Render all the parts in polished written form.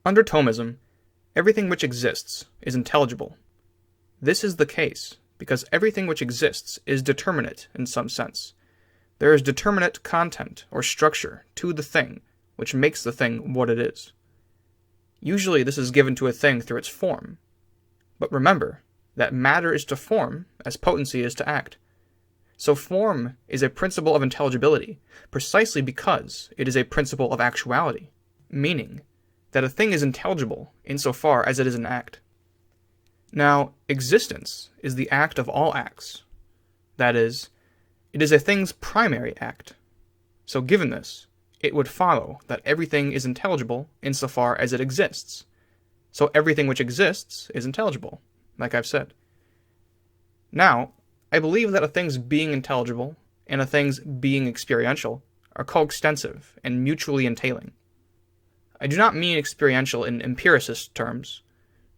Under Thomism, everything which exists is intelligible. This is the case because everything which exists is determinate in some sense. There is determinate content or structure to the thing which makes the thing what it is. Usually this is given to a thing through its form. But remember that matter is to form as potency is to act. So form is a principle of intelligibility precisely because it is a principle of actuality, meaning that a thing is intelligible insofar as it is an act. Now, existence is the act of all acts. That is, it is a thing's primary act. So given this, it would follow that everything is intelligible insofar as it exists. So everything which exists is intelligible, like I've said. Now, I believe that a thing's being intelligible and a thing's being experiential are coextensive and mutually entailing. I do not mean experiential in empiricist terms,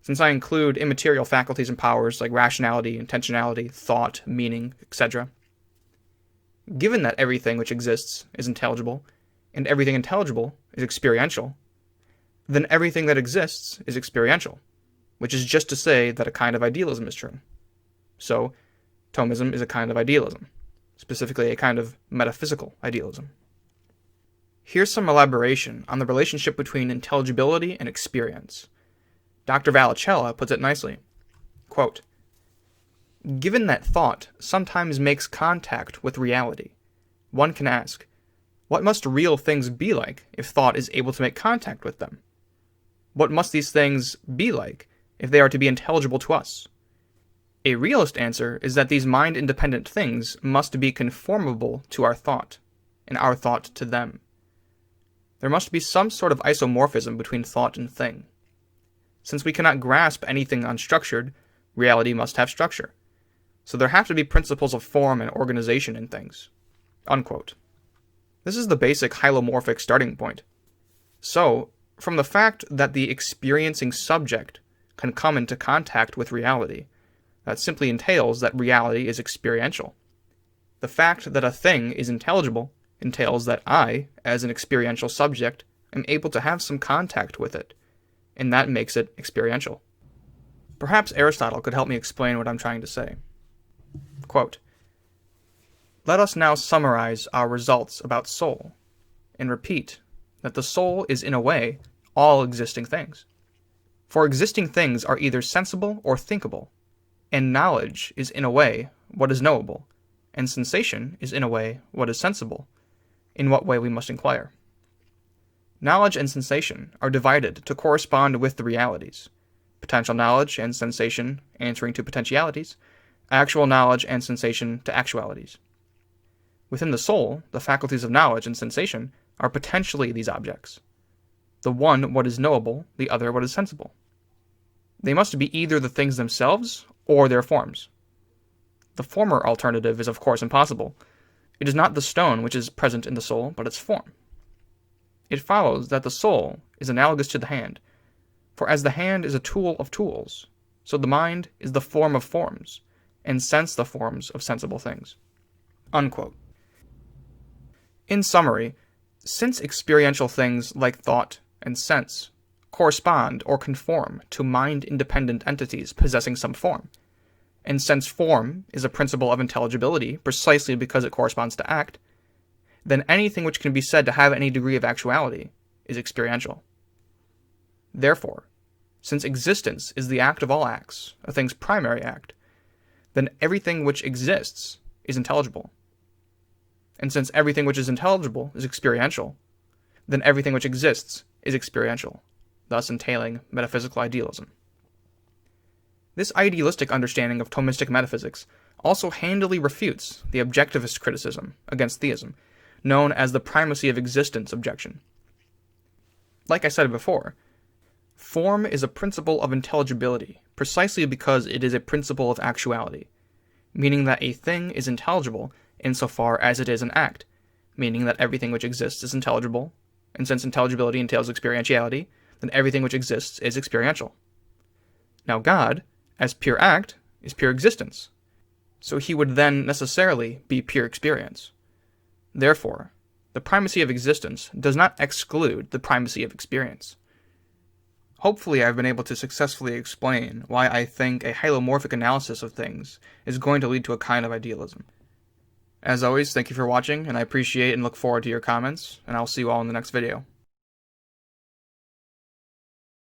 since I include immaterial faculties and powers like rationality, intentionality, thought, meaning, etc. Given that everything which exists is intelligible, and everything intelligible is experiential, then everything that exists is experiential, which is just to say that a kind of idealism is true. So, Thomism is a kind of idealism, specifically a kind of metaphysical idealism. Here's some elaboration on the relationship between intelligibility and experience. Dr. Vallicella puts it nicely. Quote, "Given that thought sometimes makes contact with reality, one can ask, what must real things be like if thought is able to make contact with them? What must these things be like if they are to be intelligible to us? A realist answer is that these mind-independent things must be conformable to our thought, and our thought to them. There must be some sort of isomorphism between thought and thing. Since we cannot grasp anything unstructured, reality must have structure. So there have to be principles of form and organization in things." Unquote. This is the basic hylomorphic starting point. So, from the fact that the experiencing subject can come into contact with reality, that simply entails that reality is experiential. The fact that a thing is intelligible entails that I, as an experiential subject, am able to have some contact with it, and that makes it experiential. Perhaps Aristotle could help me explain what I'm trying to say. Quote, "Let us now summarize our results about soul, and repeat that the soul is in a way all existing things. For existing things are either sensible or thinkable, and knowledge is in a way what is knowable, and sensation is in a way what is sensible, in what way we must inquire. Knowledge and sensation are divided to correspond with the realities, potential knowledge and sensation answering to potentialities, actual knowledge and sensation to actualities. Within the soul, the faculties of knowledge and sensation are potentially these objects. The one what is knowable, the other what is sensible. They must be either the things themselves or their forms. The former alternative is of course impossible. It is not the stone which is present in the soul, but its form. It follows that the soul is analogous to the hand, for as the hand is a tool of tools, so the mind is the form of forms, and sense the forms of sensible things." Unquote. In summary, since experiential things like thought and sense correspond or conform to mind-independent entities possessing some form, and since form is a principle of intelligibility precisely because it corresponds to act, then anything which can be said to have any degree of actuality is experiential. Therefore, since existence is the act of all acts, a thing's primary act, then everything which exists is intelligible. And since everything which is intelligible is experiential, then everything which exists is experiential, thus entailing metaphysical idealism. This idealistic understanding of Thomistic metaphysics also handily refutes the objectivist criticism against theism, known as the primacy of existence objection. Like I said before, form is a principle of intelligibility precisely because it is a principle of actuality, meaning that a thing is intelligible insofar as it is an act, meaning that everything which exists is intelligible, and since intelligibility entails experientiality, then everything which exists is experiential. Now God, as pure act, is pure existence, so he would then necessarily be pure experience. Therefore, the primacy of existence does not exclude the primacy of experience. Hopefully I've been able to successfully explain why I think a hylomorphic analysis of things is going to lead to a kind of idealism. As always, thank you for watching, and I appreciate and look forward to your comments, and I'll see you all in the next video.